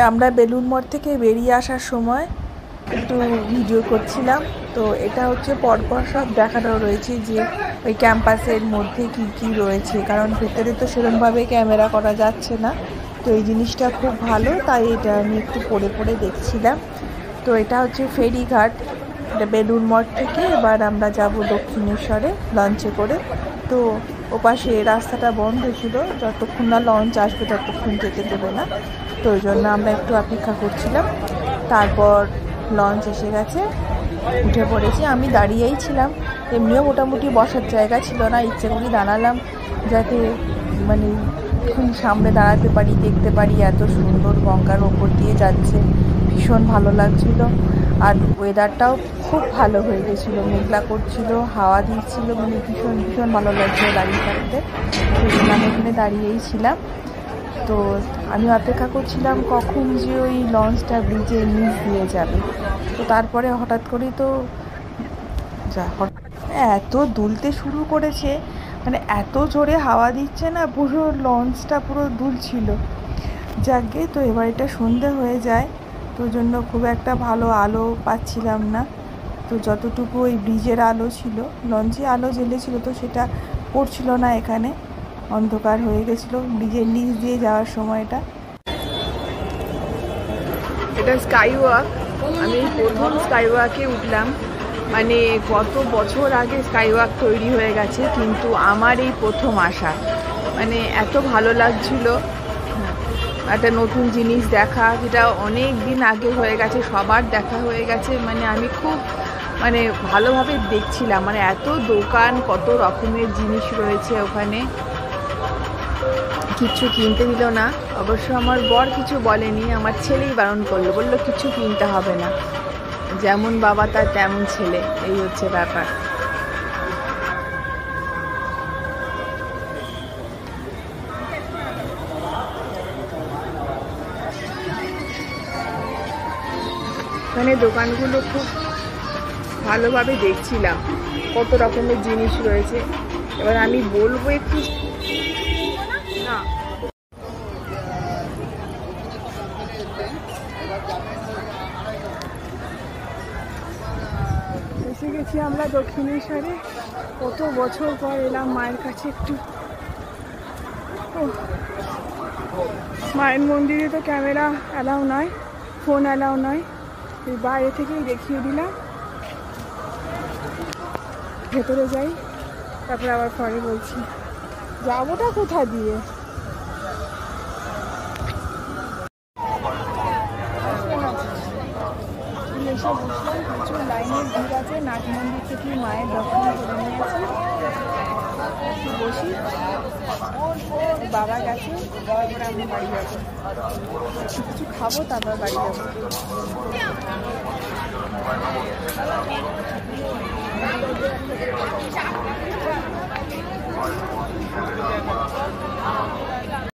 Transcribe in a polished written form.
আমরা বেলুন মঠ থেকে বেরিয়ে আসার সময় একটু ভিডিও করছিলাম। তো এটা হচ্ছে পরপর সব দেখানো রয়েছে যে ওই ক্যাম্পাসের মধ্যে কি কি রয়েছে, কারণ ভেতরে তো সেরকমভাবে ক্যামেরা করা যাচ্ছে না। তো এই জিনিসটা খুব ভালো, তাই এটা আমি একটু পড়ে পড়ে দেখছিলাম। তো এটা হচ্ছে ফেরিঘাট, এটা বেলুন মঠ থেকে এবার আমরা যাব দক্ষিণেশ্বরে লঞ্চে করে। তো ওপাশে রাস্তাটা বন্ধ ছিল, যতক্ষণ না লঞ্চ আসবে ততক্ষণ যেতে দেবে না। তো ওই জন্য আমরা একটু অপেক্ষা করছিলাম। তারপর লঞ্চ এসে গেছে, উঠে পড়েছি। আমি দাঁড়িয়েই ছিলাম, এমনিও মোটামুটি বসার জায়গা ছিল না, ইচ্ছে করে দাঁড়ালাম যাতে মানে খুব সামনে দাঁড়াতে পারি, দেখতে পারি। এত সুন্দর গঙ্গার ওপর দিয়ে যাচ্ছে, ভীষণ ভালো লাগছিল। আর ওয়েদারটাও খুব ভালো হয়ে গেছিলো, মেঘলা করছিল, হাওয়া দিচ্ছিল, মানে ভীষণ ভীষণ ভালো লাগছিলো দাঁড়িয়ে থাকতে। সেই জন্য আমি এখানে দাঁড়িয়েই ছিলাম। তো আমি অপেক্ষা করছিলাম কখন যে ওই লঞ্চটা ব্রিজের নিচ দিয়ে যাবে। তো তারপরে হঠাৎ করেই তো এত দুলতে শুরু করেছে, মানে এত জোরে হাওয়া দিচ্ছে না, পুরো লঞ্চটা পুরো দুলছিল। যাকে তো এবার এটা সন্ধে হয়ে যায়, তো জন্য খুব একটা ভালো আলো পাচ্ছিলাম না। তো যতটুকু ওই ব্রিজের আলো ছিল, লঞ্চে আলো জ্বেলেছিল, তো সেটা পড়ছিল না, এখানে অন্ধকার হয়ে গেছিলো ব্রিজের নিচ দিয়ে যাওয়ার সময়টা। এটা স্কাই ওয়াক, আমি প্রথম স্কাই ওয়াকে উঠলাম। মানে কত বছর আগে স্কাই ওয়াক তৈরি হয়ে গেছে, কিন্তু আমার এই প্রথম আসা, মানে এত ভালো লাগছিল। একটা নতুন জিনিস দেখা, যেটা অনেক দিন আগে হয়ে গেছে, সবার দেখা হয়ে গেছে। মানে আমি খুব মানে ভালোভাবে দেখছিলাম, মানে এত দোকান, কত রকমের জিনিস রয়েছে ওখানে। কিছু কিনতে দিল না, অবশ্য আমার বর কিছু বলেনি, আমার ছেলেই বারণ করলো, বললো কিছু কিনতে হবে না, যেমন বাবা তার তেমন ছেলে, এই হচ্ছে ব্যাপার। এখানে দোকানগুলো খুব ভালোভাবে দেখছিলাম, কত রকমের জিনিস রয়েছে। এবার আমি বলবো একটু না, এসে গেছি আমরা দক্ষিণেশ্বরে। কত বছর পর এলাম মায়ের কাছে একটু। মায়ের মন্দিরে তো ক্যামেরা অ্যালাউ নয়, ফোন অ্যালাউ নয়, বাইরে থেকেই দেখিয়ে দিলাম। ভেতরে যাই, তারপরে আবার পরে বলছি যাবোটা কোথা দিয়ে। এসে বসলাম, প্রচুর লাইনের ভিড় আছে, নাট মন্দির থেকে মায়ের দর্শন করে নিয়েছি। একটু বসি, বাবা গেছে, তারপরে আমি বাড়ি যাবো, কিছু খাবো, তারপর বাড়ি যাবো।